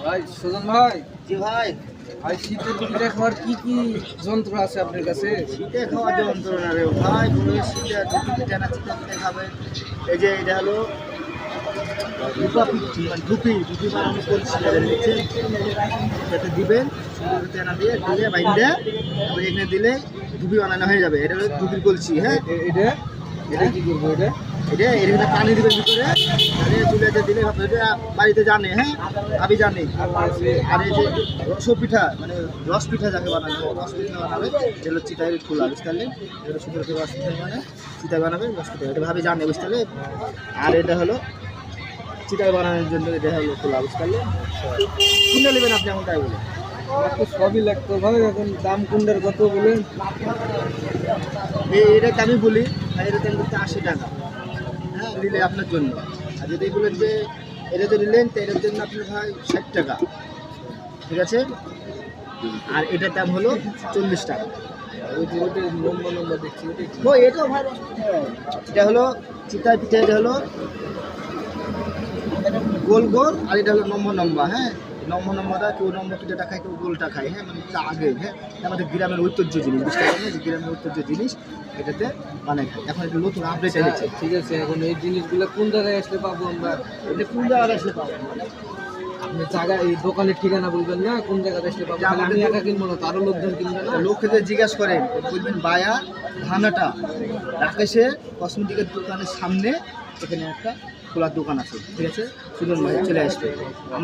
ভাই সুজন ভাই, জি ভাই, ভাই শীতের পিঠা খাওয়ার কি যন্ত্র আছে আপনার কাছে? শীতে খাওয়া যন্ত্রণা রে ভাই, বলে শীতে দুটি পিঠা না চিতা পিঠা খাবেন। এই যে এটা হলো ধুপা পিঠি, মানে ধুপি বানানো করছি, দেখছেন? এটাতে দিবেন, সুন্দর তেনা দিয়ে বাইন্দে তারপরে এখানে দিলে ধুপি বানানো হয়ে যাবে। এটা হলো ধুপির কলসি। হ্যাঁ, এটা এটা কি করবো? এটা এর ভিতরে পানি দিবেন, ভিতরে চুলাতে দিলে এটা বাড়িতে জানে। হ্যাঁ, আমি জানি। আর এই যে রস পিঠা, মানে রস পিঠা যাকে বানাবে, রস পিঠা বানাবে, এটা হলো চিতাই খোলা, বুঝতে পারলে? এটা সুন্দর করে রস পিঠা মানে চিতাই বানাবে, রস পিঠা এটা ভাবে জানে, বুঝতে পারলে? আর এটা হলো চিতাই বানানোর জন্য, এটা হলো খোলা, বুঝতে পারলে? শুনে নেবেন আপনি, এখন তাই বলে। আমার তো সবই লাগতো ভাই, এখন দাম কোনটার কত বলেন? এটা আমি বলি, এটা দাম হচ্ছে 80 টাকা। হ্যাঁ, নিলে আপনার জন্য। আর যদি বলেন যে এটা যদি নিলেন তো এটার জন্য আপনার ভাই 60 টাকা, ঠিক আছে? আর এটার দাম হলো 40 টাকা। ওই যে ওটা লম্বা দেখছি, ওটা কি? ও এটাও ভাই, এটা হলো চিতাই পিঠা, এটা হলো গোল গোল, আর এটা হলো নম্বর। হ্যাঁ, নম্বরটা কেউ নম্বর পিঠাটা খায়, কেউ গোলটা খায়। হ্যাঁ, মানে এটা আগে। হ্যাঁ, আমাদের গ্রামের ঐতিহ্য জিনিস, বুঝতে পারলেন? যে গ্রামের ঐতিহ্য জিনিস এটাতে বানায় খায়। এখন এটা নতুন আপডেট এনেছে। ঠিক আছে, এখন এই জিনিসগুলো কোন জায়গায় আসলে পাবো আমরা? এটা কোন জায়গায় আসলে পাবো? আপনি জায়গা, এই দোকানের ঠিকানা বলবেন না, কোন জায়গায় আসলে পাবো? তাহলে আমি একা কিনবো না, তো আরো লোকজন কিনবে না? লোককে জিজ্ঞাসা করেন, বলবেন বায়া ধানাটা রাকেশের কসমেটিকের দোকানের সামনে, এখানে একটা খোলা দোকান আছে, ঠিক আছে? সুজন ভাই চলে আসবে। আমার